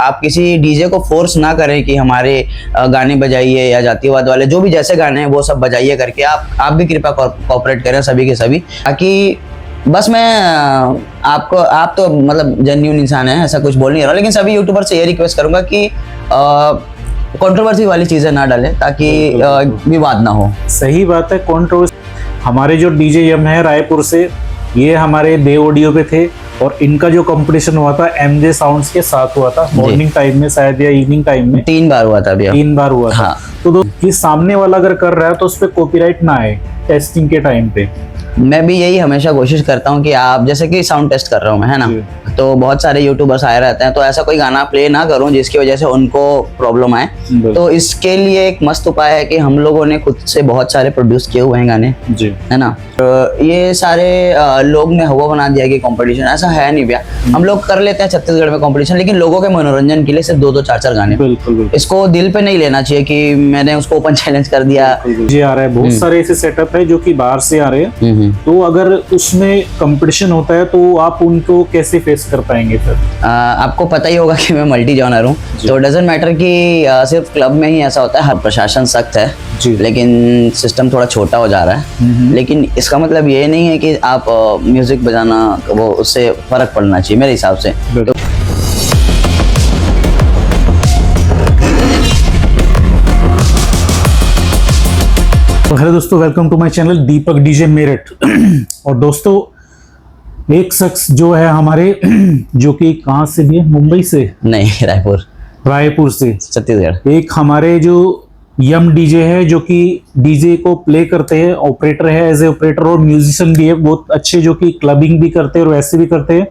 आप किसी डीजे को फोर्स ना करें कि हमारे गाने बजाइए या जातिवाद वाले जो भी जैसे गाने हैं वो सब बजाइए करके आप भी कृपया कोऑपरेट करें सभी के सभी, ताकि बस मैं आप तो मतलब जेन्युइन इंसान है, ऐसा कुछ बोल नहीं रहा, लेकिन सभी यूट्यूबर से ये रिक्वेस्ट करूंगा कि कंट्रोवर्सी वाली चीजें ना डालें ताकि विवाद ना हो। सही बात है, कंट्रोवर्सी। हमारे जो डीजे यम है रायपुर से, ये हमारे देव ऑडियो पे थे और इनका जो कंपटीशन हुआ था एमजे साउंड्स के साथ हुआ था, मॉर्निंग टाइम में शायद या इवनिंग टाइम में। 3 बार हुआ था भैया। 3 बार हुआ था। हाँ। तो ये सामने वाला अगर कर रहा है तो उस पर कॉपीराइट ना आए टेस्टिंग के टाइम पे। मैं भी यही हमेशा कोशिश करता हूँ कि आप जैसे कि साउंड टेस्ट कर रहा हूँ मैं, है ना, तो बहुत सारे यूट्यूबर्स आए रहते हैं, तो ऐसा कोई गाना प्ले ना करूँ जिसकी वजह से उनको प्रॉब्लम आए। तो इसके लिए एक मस्त उपाय है कि हम लोगों ने खुद से बहुत सारे प्रोड्यूस किए हुए हैं गाने, है ना। ये सारे लोग ने हवा बना दिया कि कंपटीशन, ऐसा है नहीं भैया। हम लोग कर लेते हैं छत्तीसगढ़ में कंपटीशन, लेकिन लोगों के मनोरंजन के लिए सिर्फ 2-2 4-4 गाने। बिल्कुल। इसको दिल पे नहीं लेना चाहिए कि मैंने उसको ओपन चैलेंज कर दिया। जी आ रहा है, बहुत सारे ऐसे सेटअप है जो कि बाहर से आ रहे हैं, तो अगर उसमें कंपटीशन होता है तो आप उनको कैसे फेस कर पाएंगे फिर? आपको पता ही होगा कि मैं मल्टी जॉनर हूँ, तो डजंट मैटर कि सिर्फ क्लब में ही ऐसा होता है। हर प्रशासन सख्त है लेकिन सिस्टम थोड़ा छोटा हो जा रहा है। लेकिन इसका मतलब ये नहीं है कि आप म्यूजिक बजाना वो उससे फर्क पड़ना चाहिए मेरे हिसाब से। हेलो दोस्तों, welcome to my channel Deepak DJ Meerut. और दोस्तों एक शख्स जो है हमारे जो कि कहाँ से भी है, मुंबई से नहीं, रायपुर से, छत्तीसगढ़। एक हमारे जो यम डीजे है जो कि डीजे को प्ले करते हैं, ऑपरेटर है, एज ए ऑपरेटर और म्यूजिशियन भी है बहुत अच्छे, जो कि क्लबिंग भी करते हैं और वैसे भी करते हैं।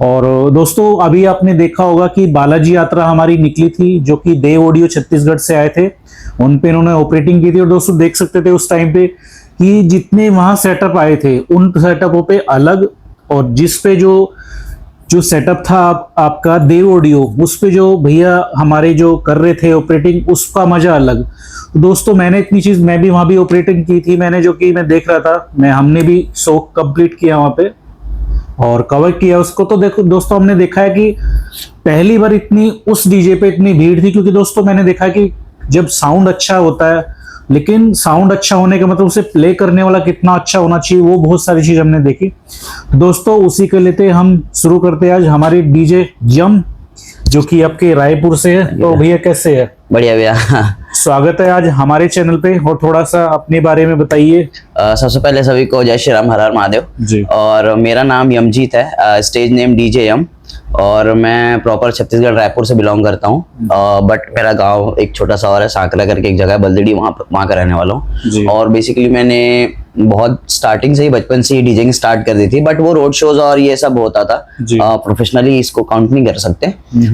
और दोस्तों अभी आपने देखा होगा कि बालाजी यात्रा हमारी निकली थी जो कि देव ऑडियो छत्तीसगढ़ से आए थे, उन पे इन्होंने ऑपरेटिंग की थी। और दोस्तों देख सकते थे उस टाइम पे कि जितने वहां सेटअप आए थे उन सेटअपों पे अलग, और जिस पे जो सेटअप था आपका देव ऑडियो, उस पे जो भैया हमारे जो कर रहे थे ऑपरेटिंग, उसका मजा अलग। तो दोस्तों मैंने इतनी चीज, मैं भी वहां भी ऑपरेटिंग की थी, मैंने जो कि मैं देख रहा था, हमने भी शो कंप्लीट किया वहां पे और कवर किया उसको। तो देखो दोस्तों, हमने देखा है कि पहली बार इतनी उस डीजे पे इतनी भीड़ थी, क्योंकि दोस्तों मैंने देखा कि जब साउंड अच्छा होता है, लेकिन साउंड अच्छा होने का मतलब उसे प्ले करने वाला कितना अच्छा होना चाहिए, वो बहुत सारी चीज हमने देखी। दोस्तों उसी के लेते हम शुरू करते हैं आज हमारे डीजे यम जो कि आपके रायपुर से है। तो भैया कैसे है? बढ़िया भैया। स्वागत है आज हमारे चैनल पे, और थोड़ा सा अपने बारे में बताइए। सबसे पहले सभी को जय श्री राम, हर हर महादेव जी। और मेरा नाम यमजीत है, स्टेज नेम डीजे यम, और मैं प्रॉपर छत्तीसगढ़ रायपुर से बिलोंग करता हूँ। बट मेरा गांव एक छोटा सा और है, सांकरा करके एक जगह है, बलदेड़ी, वहाँ का रहने वाला हूँ। और बेसिकली मैंने बहुत स्टार्टिंग से ही, बचपन से ही डीजिंग स्टार्ट कर दी थी, बट वो रोड शोज और ये सब होता था, प्रोफेशनली इसको काउंट नहीं कर सकते।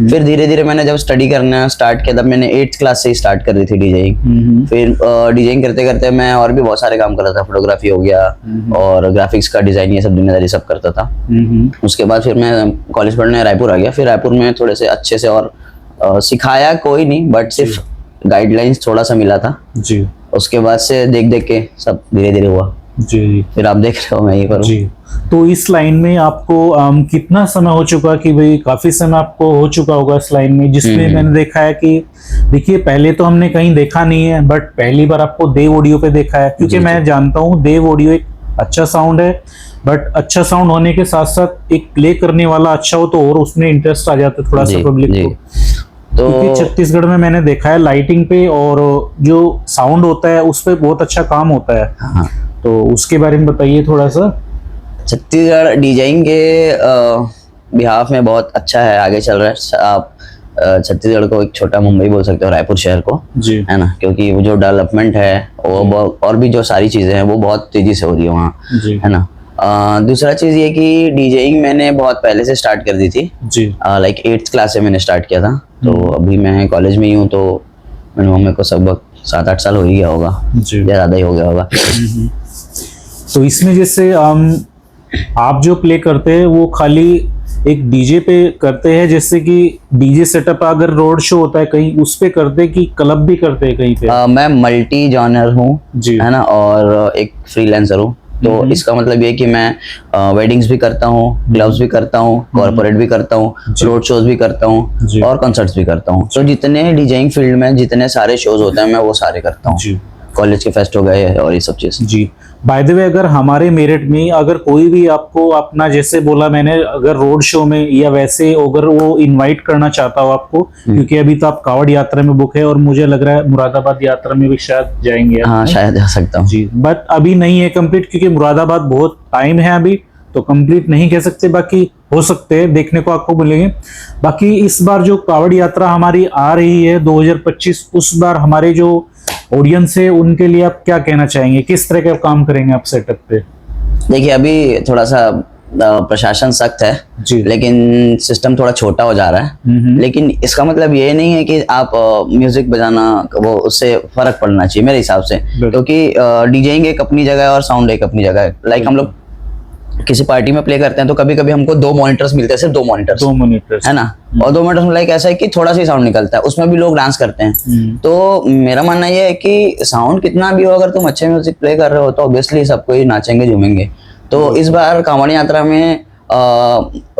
फिर धीरे धीरे मैंने जब स्टडी करना स्टार्ट किया, तब मैंने 8th क्लास से ही स्टार्ट कर दी थी डीजिंग। फिर डीजिंग करते करते मैं और भी बहुत सारे काम कर रहा था, फोटोग्राफी हो गया और ग्राफिक्स का डिजाइन, ये सब दुनियादारी सब करता था। उसके बाद फिर मैं कॉलेज पढ़ने रायपुर आ गया। फिर रायपुर में थोड़े से अच्छे से और सिखाया कोई नहीं, बट सिर्फ गाइडलाइंस थोड़ा सा मिला था जी। उसके बाद से देख देख के सब धीरे धीरे हुआ जी। फिर आप देख रहे हो मैं ये करूँ जी। तो इस लाइन में आपको कितना समय हो चुका? कि भाई काफी समय आपको हो चुका होगा इस लाइन में, जिसमें मैंने देखा है कि देखिए पहले तो हमने कहीं देखा नहीं है, बट पहली बार आपको देव ऑडियो पे देखा है, क्योंकि मैं जानता हूँ देव ऑडियो एक अच्छा साउंड है, बट अच्छा साउंड होने के साथ साथ एक प्ले करने वाला अच्छा हो तो और उसमें इंटरेस्ट आ जाता है थोड़ा सा पब्लिक को। तो क्योंकि छत्तीसगढ़ में मैंने देखा है लाइटिंग पे और जो साउंड होता है उस पे बहुत अच्छा काम होता है। हाँ। तो उसके बारे में बताइए थोड़ा सा। छत्तीसगढ़ डीजेइंग के बिहाफ में बहुत अच्छा है, आगे चल रहा है। आप छत्तीसगढ़ को एक छोटा मुंबई बोल सकते हो, रायपुर शहर को जी, है ना, क्योंकि वो जो डेवलपमेंट है वो और भी जो सारी चीजें हैं वो बहुत तेजी से हो रही है वहाँ, है ना। दूसरा चीज ये कि डीजेइंग मैंने बहुत पहले से स्टार्ट कर दी थी जी। लाइक 8th क्लास से मैंने स्टार्ट किया था। तो अभी मैं कॉलेज में ही हूँ, तो मेरे को सब 7-8 साल हो ही गया होगा या ज्यादा ही हो गया होगा। तो इसमें जैसे आप जो प्ले करते हैं वो खाली एक डीजे पे करते हैं, जैसे कि डीजे सेटअप अगर रोड शो होता है कहीं उस पे करते हैं कि क्लब भी करते हैं कहीं पे? मैं मल्टी जॉनर हूँ जी, है ना, और एक फ्रीलांसर हूँ। तो इसका मतलब ये कि मैं वेडिंग्स भी करता हूँ, क्लब्स भी करता हूँ, कॉर्पोरेट भी करता हूँ, रोड शोज भी करता हूँ और कंसर्ट्स भी करता हूँ। तो जितने डीजेइंग फील्ड में जितने सारे शोज होते हैं मैं वो सारे करता हूँ। कॉलेज के फेस्ट हो गए और ये सब चीज। जी, बाय द वे, अगर हमारे मेरठ में अगर कोई भी आपको अपना, जैसे बोला मैंने, अगर रोड शो में या वैसे अगर वो इनवाइट करना चाहता हो आपको, क्योंकि अभी तो आप कावड़ यात्रा में बुक है और मुझे लग रहा है मुरादाबाद यात्रा में भी शायद जाएंगे। हाँ, शायद जा सकता हूँ जी, बट अभी नहीं है कंप्लीट, क्योंकि मुरादाबाद बहुत टाइम है अभी, तो कंप्लीट नहीं कह सकते, बाकी हो सकते हैं, देखने को आपको मिलेंगे। बाकी इस बार जो कावड़ यात्रा हमारी आ रही है 2025, उस बार हमारे जो ऑडियंस है उनके लिए आप क्या कहना चाहेंगे, किस तरह का काम करेंगे आप सेटअप पे? देखिए, अभी थोड़ा सा प्रशासन सख्त है जी, लेकिन सिस्टम थोड़ा छोटा हो जा रहा है। लेकिन इसका मतलब ये नहीं है कि आप म्यूजिक बजाना वो उससे फर्क पड़ना चाहिए मेरे हिसाब से, क्योंकि डीजेइंग एक अपनी जगह है और साउंड एक अपनी जगह है। लाइक हम लोग किसी पार्टी में प्ले करते हैं तो कभी कभी हमको 2 मॉनिटर्स मिलते हैं, सिर्फ 2 मॉनिटर्स है ना, और 2 मॉनिटर्स में लाइक ऐसा है कि थोड़ा सा साउंड निकलता है, उसमें भी लोग डांस करते हैं। तो मेरा मानना ये है कि साउंड कितना भी हो, अगर तुम अच्छे म्यूजिक प्ले कर रहे हो तो ऑब्वियसली सबको ही नाचेंगे झूमेंगे। तो इस बार कांवड़ यात्रा में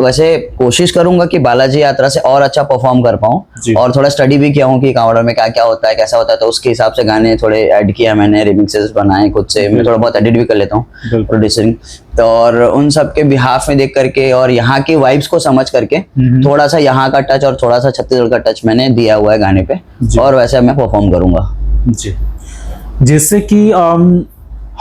वैसे कोशिश करूंगा कि बालाजी यात्रा से और अच्छा परफॉर्म कर पाऊं, और थोड़ा स्टडी भी किया हूं कि कांवड़ में क्या क्या होता है, कैसा होता है, तो उसके हिसाब से गाने थोड़े ऐड किया मैंने, रिमिक्सेस बनाए खुद से, मैं थोड़ा बहुत एडिट भी कर लेता हूं, प्रोड्यूसिंग। तो और उन सब के बिहाफ में देख करके और यहाँ की वाइब्स को समझ करके थोड़ा सा यहाँ का टच और थोड़ा सा छत्तीसगढ़ का टच मैंने दिया हुआ है गाने पे, और वैसे मैं परफॉर्म करूंगा। जी, जैसे कि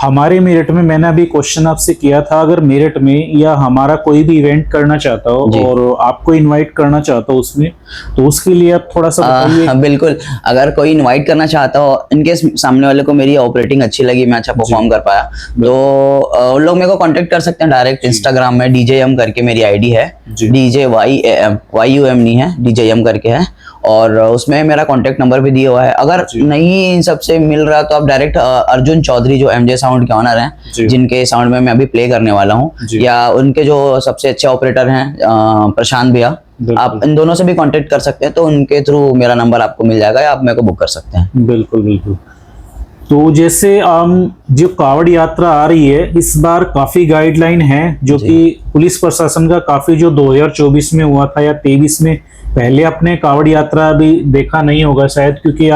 हमारे मेरठ में, मैंने अभी क्वेश्चन आपसे किया था, अगर मेरठ में या हमारा कोई भी इवेंट करना चाहता हो और आपको इनवाइट करना चाहता हो उसमें, तो उसके लिए आप थोड़ा सा बताइए। बिल्कुल, अगर कोई इनवाइट करना चाहता हो, इनकेस सामने वाले को मेरी ऑपरेटिंग अच्छी लगी, मैं अच्छा परफॉर्म कर पाया, तो उन लोग मेरे को कांटेक्ट कर सकते हैं डायरेक्ट इंस्टाग्राम में, DJM करके मेरी आईडी है, DJYAM, YUM नहीं है, DJM करके है, और उसमें मेरा कांटेक्ट नंबर भी दिया हुआ है। अगर नहीं इन सबसे मिल रहा तो आप डायरेक्ट अर्जुन चौधरी जो MJ साउंड के ऑनर हैं, जिनके साउंड में मैं अभी प्ले करने वाला हूँ, या उनके जो सबसे अच्छे ऑपरेटर हैं प्रशांत भैया, आप इन दोनों से भी कांटेक्ट कर सकते हैं, तो उनके थ्रू मेरा नंबर आपको मिल जाएगा या आप मेरे को बुक कर सकते हैं। बिल्कुल बिल्कुल। तो जैसे जो कावड़ यात्रा आ रही है इस बार, काफी गाइडलाइन है जो कि पुलिस प्रशासन का काफी, जो 2024 में हुआ था या 23 में, पहले अपने कावड़ यात्रा अभी देखा नहीं होगा शायद, क्योंकि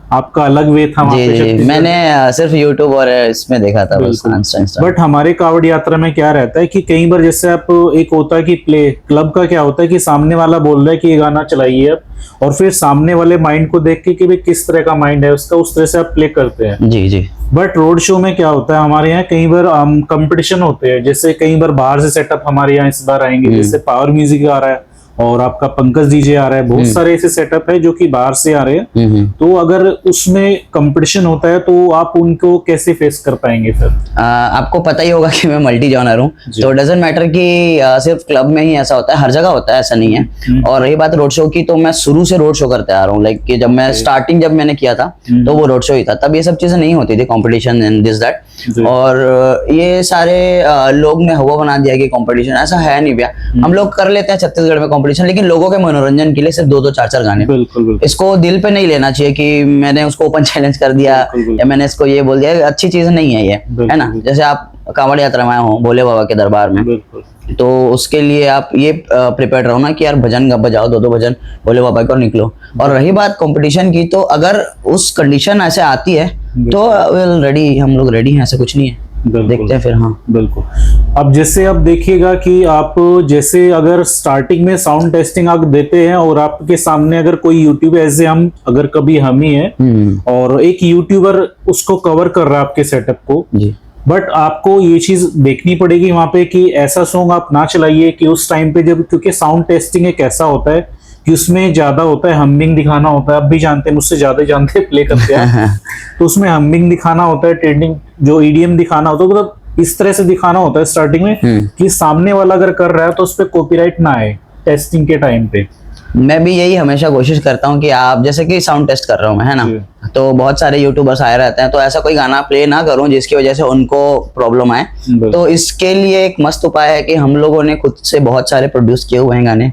आपका अलग वे था वहाँ पे। मैंने सिर्फ यूट्यूब और इसमें देखा था बस। बट हमारे कावड़ यात्रा में क्या रहता है कि कई बार जैसे आप, एक होता है कि प्ले क्लब का क्या होता है कि सामने वाला बोल रहा है कि ये गाना चलाइए आप, और फिर सामने वाले माइंड को देख के कि भाई किस तरह का माइंड है उसका, उस तरह से आप प्ले करते हैं। जी। बट रोड शो में क्या होता है, हमारे यहाँ कई बार कंपटीशन होते हैं, जैसे कई बार बाहर से सेटअप हमारे यहाँ इस बार आएंगे, जैसे पावर म्यूजिक आ रहा है और आपका पंकज डीजे आ रहा है, बहुत सारे ऐसे सेटअप है जो कि बाहर से आ रहे हैं। तो अगर उसमें कंपटीशन होता है तो आप उनको कैसे फेस कर पाएंगे फिर? आपको पता ही होगा कि मैं मल्टी जॉनर हूँ, तो डजंट मैटर कि सिर्फ क्लब में ही ऐसा होता है, हर जगह होता है, ऐसा नहीं है। और रही बात रोड शो की, तो मैं शुरू से रोड शो करते आ रहा हूँ, लाइक कि जब मैं स्टार्टिंग जब मैंने किया था तो वो रोड शो ही था, तब ये सब चीजें नहीं होती थी, कॉम्पिटिशन एंड दिस दैट, और ये सारे लोग ने हवा बना दिया कि कॉम्पिटिशन, ऐसा है नहीं भैया। हम लोग कर लेते हैं छत्तीसगढ़ में कॉम्पिटिशन, लेकिन लोगों के मनोरंजन के लिए सिर्फ 2-2 4-4 गाने। बिल्कुल। इसको दिल पे नहीं लेना चाहिए कि मैंने उसको ओपन चैलेंज कर दिया या मैंने इसको ये बोल दिया, अच्छी चीज नहीं है ये, है ना। जैसे आप कांवड़ यात्रा में हो भोले बाबा के दरबार में, तो उसके लिए आप ये प्रिपेयर रहो ना कि यार भजन बजाओ, 2-2 भजन भोले बाबा को निकलो। और रही बात कंपटीशन की, तो अगर उस कंडीशन ऐसे आती है तो वेल रेडी, हम लोग रेडी हैं, ऐसा कुछ नहीं है, देखते हैं फिर। हाँ बिल्कुल। अब जैसे आप देखिएगा कि आप जैसे अगर स्टार्टिंग में साउंड टेस्टिंग आप देते हैं और आपके सामने अगर कोई यूट्यूबर, ऐसे हम अगर कभी हम ही है और एक यूट्यूबर उसको कवर कर रहा है आपके सेटअप को, बट आपको ये चीज देखनी पड़ेगी वहां पे कि ऐसा सॉन्ग आप ना चलाइए कि उस टाइम पे, जब क्योंकि साउंड टेस्टिंग एक ऐसा होता है कि उसमें ज्यादा होता है हमिंग दिखाना होता है, आप भी जानते हैं, मुझसे ज्यादा जानते हैं, प्ले करते हैं तो उसमें हमिंग दिखाना होता है, ट्रेंडिंग जो EDM दिखाना होता है, मतलब इस तरह से दिखाना होता है स्टार्टिंग में कि सामने वाला अगर कर रहा है तो उस पर कॉपीराइट ना आए टेस्टिंग के टाइम पे। मैं भी यही हमेशा कोशिश करता हूँ कि आप, जैसे कि साउंड टेस्ट कर रहा हूँ मैं, है ना, तो बहुत सारे यूट्यूबर्स आए रहते हैं, तो ऐसा कोई गाना प्ले ना करूँ जिसकी वजह से उनको प्रॉब्लम आए। तो इसके लिए एक मस्त उपाय है कि हम लोगों ने खुद से बहुत सारे प्रोड्यूस किए हुए हैं गाने,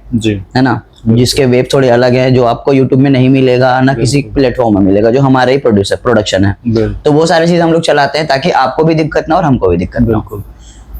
है ना, जिसके वेब थोड़े अलग हैं, जो आपको यूट्यूब में नहीं मिलेगा ना किसी प्लेटफॉर्म में मिलेगा, जो हमारे ही प्रोडक्शन है। तो वो सारी चीज हम लोग चलाते हैं ताकि आपको भी दिक्कत ना और हमको भी दिक्कत ना हो।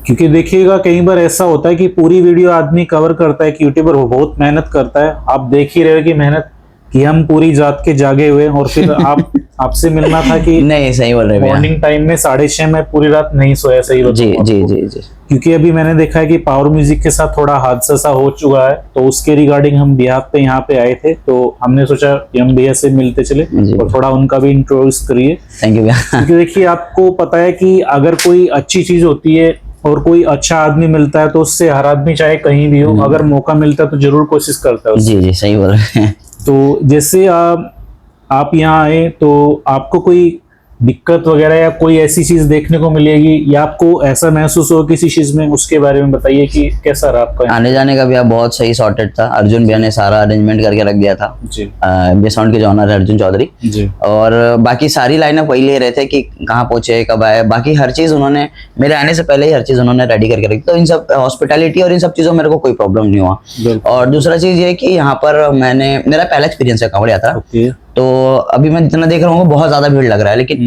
क्योंकि देखिएगा कई बार ऐसा होता है कि पूरी वीडियो आदमी कवर करता है कि यूट्यूबर वो बहुत मेहनत करता है, आप देख ही रहे हो कि मेहनत कि हम पूरी रात के जागे हुए और फिर आपसे मिलना था कि नहीं सही बोल रहे हैं मॉर्निंग टाइम में 6:30 में पूरी रात नहीं सोया। सही जी जी जी जी। क्योंकि अभी मैंने देखा है कि पावर म्यूजिक के साथ थोड़ा हादसा सा हो चुका है, तो उसके रिगार्डिंग हम बिहाफ पे यहाँ पे आए थे, तो हमने सोचा यम भैया से मिलते चले और थोड़ा उनका भी इंट्रोड्यूस करिए। थैंक यू भैया। क्योंकि देखिए आपको पता है कि अगर कोई अच्छी चीज होती है और कोई अच्छा आदमी मिलता है तो उससे हर आदमी चाहे कहीं भी हो, अगर मौका मिलता है तो जरूर कोशिश करता है। जी जी सही बोल रहे हैं। तो जैसे आप यहाँ आए तो आपको कोई दिक्कत वगैरह या कोई ऐसी चीज देखने को मिलेगी या आपको ऐसा महसूस हो किसी चीज में, उसके बारे में बताइए कि कैसा रहा आपका आने जाने का भैया? बहुत सही सॉर्टेड था, अर्जुन भैया ने सारा अरेंजमेंट करके रख दिया था जी। साउंड के जो ऑनर है अर्जुन चौधरी जी, और बाकी सारी लाइनअप वही ले रहे थे कि कहाँ पहुंचे कब आए, बाकी हर चीज उन्होंने मेरे आने से पहले ही हर चीज उन्होंने रेडी करके रखी। तो इन सब हॉस्पिटैलिटी और इन सब चीजों में मेरे को कोई प्रॉब्लम नहीं हुआ। और दूसरा चीज ये कि यहाँ पर मेरा पहला एक्सपीरियंस है कांवड़ यात्रा, तो अभी मैं जितना देख रहा हूँ बहुत ज्यादा भीड़ लग रहा है, लेकिन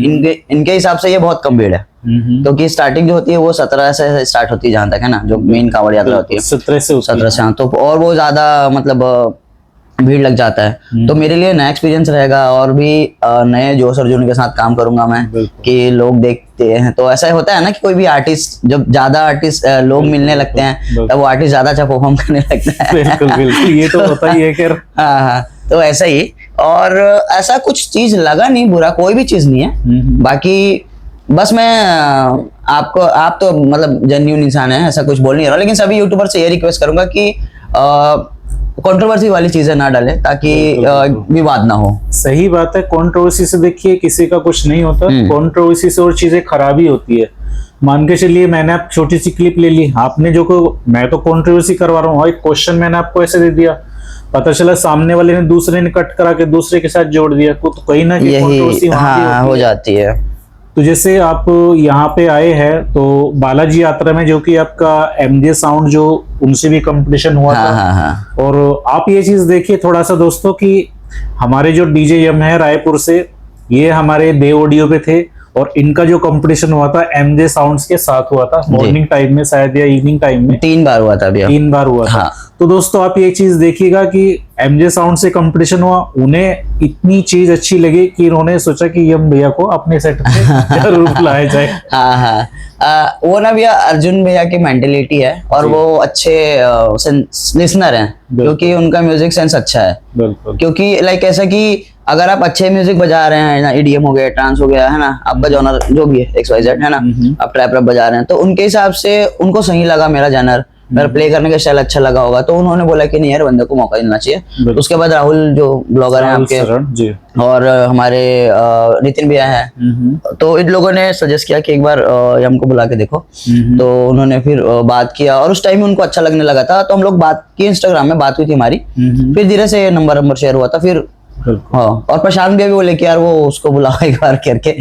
इनके हिसाब से ये बहुत कम भीड़ है, क्योंकि स्टार्टिंग जो होती है वो 17 से स्टार्ट होती है जहां तक है ना, जो मेन कांवड़ यात्रा होती है 17 से हाँ, तो और वो ज्यादा मतलब भीड़ लग जाता है। तो मेरे लिए नया एक्सपीरियंस रहेगा और भी नए जोश और जुनून के साथ काम करूंगा मैं कि लोग देखते हैं। तो ऐसा होता है ना कि कोई भी आर्टिस्ट, जब ज्यादा आर्टिस्ट लोग मिलने लगते हैं तब वो आर्टिस्ट ज्यादा अच्छा परफॉर्म करने लगता है। बिल्कुल ये तो होता ही है खैर। हाँ, तो ऐसा ही, और ऐसा कुछ चीज लगा नहीं बुरा, कोई भी चीज नहीं है। बाकी बस मैं आप तो मतलब जेन्युइन इंसान है, ऐसा कुछ बोल नहीं रहा, लेकिन सभी यूट्यूबर से ये रिक्वेस्ट करूंगा कि कंट्रोवर्सी वाली चीजें ना डालें ताकि विवाद ना हो। सही बात है, कंट्रोवर्सी से देखिए किसी का कुछ नहीं होता, कंट्रोवर्सी से और चीजें खराब ही होती है। मान के चलिए मैंने आप छोटी सी क्लिप ले ली, आपने जो मैं तो कंट्रोवर्सी करवा रहा हूँ, एक क्वेश्चन मैंने आपको ऐसे दे दिया, पता चला सामने वाले ने दूसरे ने कट करा के दूसरे के साथ जोड़ दिया, तो कहीं ना कहीं कंट्रोवर्सी हो जाती है। तो जैसे आप यहाँ पे आए हैं तो बालाजी यात्रा में जो कि आपका एमजे साउंड जो उनसे भी कंपटीशन हुआ था, और आप ये चीज देखिए थोड़ा सा दोस्तों कि हमारे जो डीजे यम है रायपुर से, ये हमारे देव ऑडियो पे थे और इनका जो कंपटीशन हुआ था एमजे साउंड्स के साथ हुआ था, मॉर्निंग टाइम में शायद या इवनिंग टाइम में 3 बार हुआ था भैया, 3 बार हुआ था। तो दोस्तों आप ये चीज देखिएगा कि एमजे साउंड से कंपटीशन हुआ, उन्हें इतनी चीज अच्छी लगी कि उन्होंने सोचा कि यम भैया को अपने सेट पे जरूर बुलाया जाए। वो ना भैया अर्जुन भैया की मेंटेलिटी है और वो अच्छे लिसनर हैं, क्योंकि उनका म्यूजिक सेंस अच्छा है। क्योंकि लाइक ऐसा कि अगर आप अच्छे म्यूजिक बजा रहे हैं ना, ईडीएम हो गया, ट्रांस हो गया है ना, आपका जॉनर जो भी है XYZ है ना, आप ट्रैप रैप बजा रहे हैं, तो उनके हिसाब से उनको सही लगा मेरा जॉनर, मेरा प्ले करने का स्टाइल अच्छा लगा होगा, तो उन्होंने बोला कि नहीं यार बंदे को मौका देना चाहिए। उसके बाद राहुल जो ब्लॉगर हैं आपके जी, और हमारे नितिन भैया हैं, तो इन लोगों ने सजेस्ट किया कि एक बार हमको बुला के देखो, तो उन्होंने फिर बात किया और उस टाइम उनको अच्छा लगने लगा था, तो हम लोग बात की, इंस्टाग्राम में बात हुई थी हमारी, फिर धीरे से नंबर शेयर हुआ था फिर। हाँ, और प्रशांत भैया भी बोले कि यार वो उसको बुलाओ एक बार करके।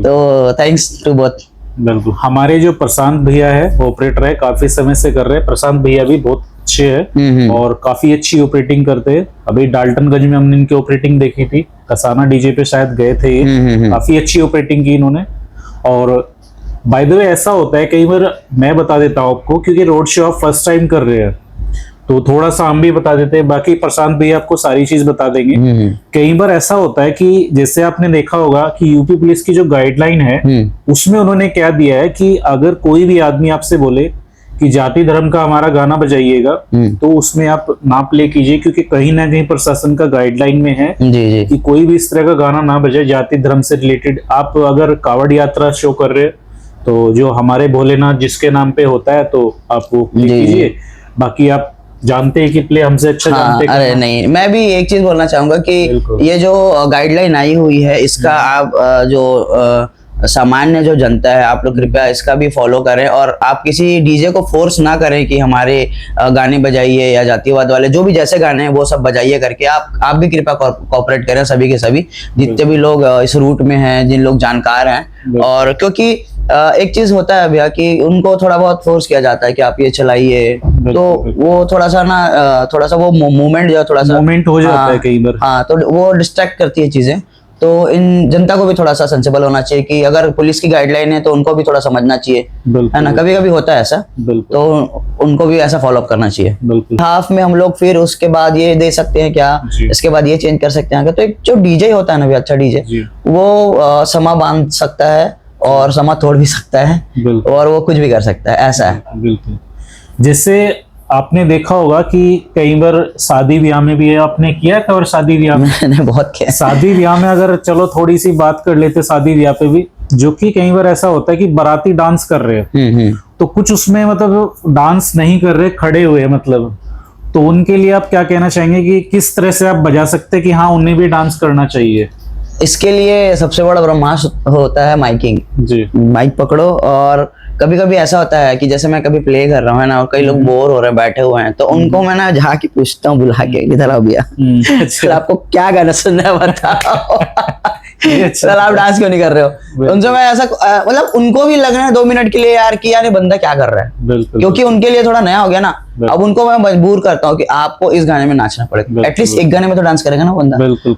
तो थैंक्स टू बोथ। बिल्कुल, हमारे जो प्रशांत भैया है ऑपरेटर है, काफी समय से कर रहे हैं। प्रशांत भैया भी बहुत अच्छे हैं और काफी अच्छी ऑपरेटिंग करते हैं। अभी डाल्टनगंज में हमने इनकी ऑपरेटिंग देखी थी, कसाना डीजे पे शायद गए थे ये, काफी अच्छी ऑपरेटिंग की इन्होंने। और बाय द वे ऐसा होता है कई बार, मैं बता देता हूँ आपको, क्योंकि रोड शो आप फर्स्ट टाइम कर रहे हैं तो थोड़ा सा हम भी बता देते हैं, बाकी प्रशांत भैया आपको सारी चीज बता देंगे। कई बार ऐसा होता है कि जैसे आपने देखा होगा कि यूपी पुलिस की जो गाइडलाइन है उसमें उन्होंने क्या दिया है कि अगर कोई भी आदमी आपसे बोले कि जाति धर्म का हमारा गाना बजाइएगा, तो उसमें आप ना प्ले कीजिए, क्योंकि कहीं ना कहीं प्रशासन का गाइडलाइन में है जी। कि कोई भी इस तरह का गाना ना बजाए जाति धर्म से रिलेटेड। आप अगर कावड़ यात्रा शो कर रहे तो जो हमारे भोलेनाथ जिसके नाम पे होता है तो आप वो प्ले कीजिए, बाकी आप जानते हैं कि प्ले हमसे अच्छा जानते हैं। अरे नहीं, मैं भी एक चीज बोलना चाहूंगा कि ये जो गाइडलाइन आई हुई है इसका आप जो सामान्य जो जनता है, आप लोग कृपया इसका भी फॉलो करें, और आप किसी डीजे को फोर्स ना करें कि हमारे गाने बजाइए या जातिवाद वाले जो भी जैसे गाने हैं वो सब बजाइए करके। आप भी कृपया कोऑपरेट करें, सभी के सभी जितने भी लोग इस रूट में हैं, जिन लोग जानकार हैं। और क्योंकि एक चीज होता है भैया कि उनको थोड़ा बहुत फोर्स किया जाता है कि आप ये चलाइए, तो वो थोड़ा सा वो मूवमेंट जो थोड़ा सा मोमेंट हो जाता है कई बार। हाँ, तो वो डिस्ट्रैक्ट करती है चीजें। तो इन जनता को भी थोड़ा सा सेंसिबल होना चाहिए कि अगर पुलिस की गाइडलाइन है तो उनको भी थोड़ा समझना चाहिए, है ना। कभी कभी होता है ऐसा, तो उनको भी ऐसा फॉलो अप करना चाहिए। हाफ में हम लोग फिर उसके बाद ये दे सकते हैं क्या, इसके बाद ये चेंज कर सकते हैं। तो एक जो डीजे होता है ना, भी अच्छा डीजे, वो समा बांध सकता है और समा तोड़ भी सकता है, और वो कुछ भी कर सकता है, ऐसा है। बिल्कुल। जैसे आपने देखा होगा कि कई बार शादी ब्याह में भी आपने किया था, और शादी ब्याह में मैंने बहुत किया। शादी ब्याह में अगर चलो थोड़ी सी बात कर लेते शादी ब्याह पे भी, जो कि कई बार ऐसा होता है कि बाराती डांस कर रहे हैं, तो कुछ उसमें मतलब डांस नहीं कर रहे, खड़े हुए मतलब, तो उनके लिए आप क्या कहना चाहेंगे कि किस तरह से आप बजा सकते हैं कि हाँ उन्हें भी डांस करना चाहिए? इसके लिए सबसे बड़ा ब्रह्मास्त्र होता है माइकिंग जी। माइक पकड़ो, और कभी कभी ऐसा होता है कि जैसे मैं कभी प्ले कर रहा हूँ ना, और कई लोग बोर हो रहे हैं, बैठे हुए हैं, तो उनको मैं ना जाके पूछता हूँ बुला के, इधर आओ भैया, आपको क्या गाना सुनना है बताओ, सर आप डांस क्यों नहीं कर रहे हो। उनसे मैं ऐसा मतलब उनको भी लग रहा है 2 मिनट के लिए यार कि यार बंदा क्या कर रहा है, क्योंकि उनके लिए थोड़ा नया हो गया ना। अब उनको मैं मजबूर करता हूँ कि आपको इस गाने में नाचना पड़ेगा, एटलीस्ट एक गाने में तो डांस करेगा ना बंदा,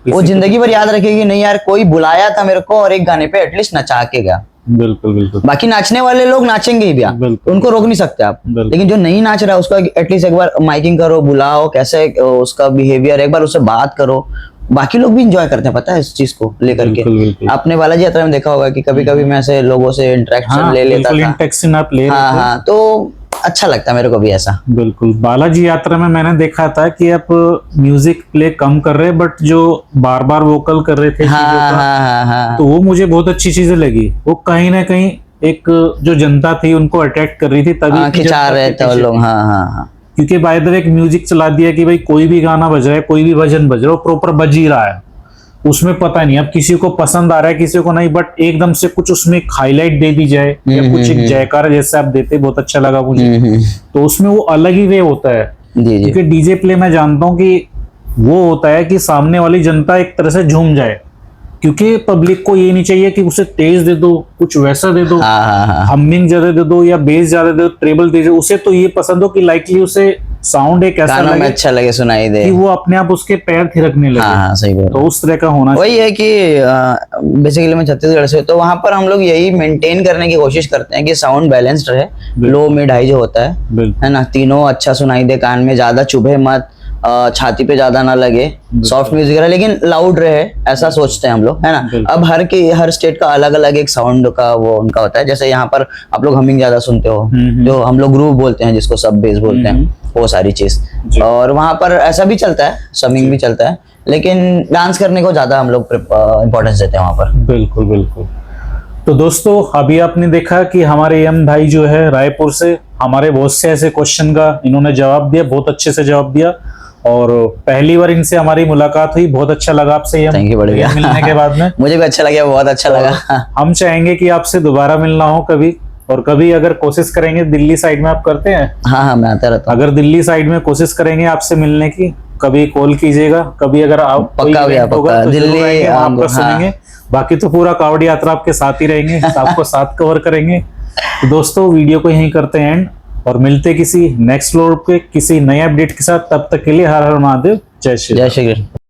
वो जिंदगी भर याद रखेगी नहीं यार कोई बुलाया था मेरे को और एक गाने पे एटलीस्ट नचा के गया। बिल्कुल। बाकी नाचने वाले लोग नाचेंगे ही भैया, उनको रोक नहीं सकते आप, लेकिन जो नहीं नाच रहा है उसका एटलीस्ट एक बार माइकिंग करो, बुलाओ, कैसे उसका बिहेवियर एक बार उससे बात करो। बाकी लोग भी इंजॉय करते हैं, पता है, इस चीज को लेकर के। आपने बालाजी यात्रा में देखा होगा कि कभी कभी मैं ऐसे लोगों से इंटरेक्शन ले लेता था। हाँ, तो अच्छा लगता है मेरे को भी ऐसा। बिल्कुल। बालाजी यात्रा में मैंने देखा था कि आप म्यूजिक प्ले कम कर रहे हैं, बट जो बार बार वोकल कर रहे थे, हाँ, तो वो मुझे बहुत अच्छी चीजें लगी। वो कहीं ना कहीं एक जो जनता थी उनको अट्रैक्ट कर रही थी, तभी खिंचा रहे थे लोग। हाँ। क्योंकि बाय द वे एक म्यूजिक चला दिया कि भाई कोई भी गाना बज रहा है, कोई भी भजन बज रहा है, प्रॉपर बज ही रहा है, उसमें पता नहीं अब किसी को पसंद आ रहा है किसी को नहीं, बट एकदम से कुछ उसमें हाईलाइट दे दी जाए या कुछ एक जयकार जैसे आप देते, बहुत अच्छा लगा मुझे। तो उसमें वो अलग ही वे होता है, क्योंकि डीजे प्ले मैं जानता हूँ कि वो होता है कि सामने वाली जनता एक तरह से झूम जाए, क्योंकि पब्लिक को ये नहीं चाहिए कि उसे तेज दे दो, कुछ वैसा दे दो, हमिंग ज्यादा दे दो या बेस ज्यादा दे दो, ट्रेबल दे दो, उसे तो ये पसंद हो कि लाइकली उसे साउंड एक ऐसा लगे, अच्छा लगे, सुनाई दे, कि वो अपने आप उसके पैर थिरकने लगे। हाँ, सही बात। तो उस तरह का होना वही है कि बेसिकली मैं छत्तीसगढ़ से, तो वहां पर हम लोग यही मेंटेन करने की कोशिश करते हैं कि साउंड बैलेंस्ड रहे, लो मिड हाई जो होता है ना, तीनों अच्छा सुनाई दे, कान में ज्यादा चुभे मत, छाती पे ज्यादा ना लगे, सॉफ्ट म्यूजिक रहे लेकिन लाउड रहे, ऐसा सोचते हैं हम लोग, है ना। अब हर स्टेट का अलग अलग एक साउंड का वो उनका होता है। जैसे यहाँ पर आप लोग हमिंग ज्यादा सुनते हो, जो हम लोग ग्रूव बोलते हैं, जिसको सब बेस बोलते हैं, वो सारी चीज, और वहां पर ऐसा भी चलता है, समिंग भी चलता है, लेकिन डांस करने को ज्यादा हम लोग इम्पोर्टेंस देते हैं वहां पर। बिल्कुल। तो दोस्तों, अभी आपने देखा कि हमारे एम भाई जो है रायपुर से, हमारे बहुत से ऐसे क्वेश्चन का इन्होंने जवाब दिया, बहुत अच्छे से जवाब दिया, और पहली बार इनसे हमारी मुलाकात हुई, बहुत अच्छा लगा आपसे मिलने के बाद में। मुझे भी अच्छा लगा, बहुत अच्छा लगा। हम चाहेंगे कि आपसे दोबारा मिलना हो कभी, और कभी अगर कोशिश करेंगे, दिल्ली साइड में आप करते हैं? हाँ, मैं आता रहता हूँ। अगर दिल्ली साइड में कोशिश करेंगे आपसे मिलने की, कभी कॉल कीजिएगा, कभी अगर आप पक्का दिल्ली आपका सुनेंगे। बाकी तो पूरा कावड़ यात्रा आपके साथ ही रहेंगे, आपको साथ कवर करेंगे। तो दोस्तों, वीडियो को यहीं करते हैं एंड, और मिलते किसी नेक्स्ट फ्लोर पे किसी नए अपडेट के साथ। तब तक के लिए हर हर महादेव, जय श्री कृष्ण।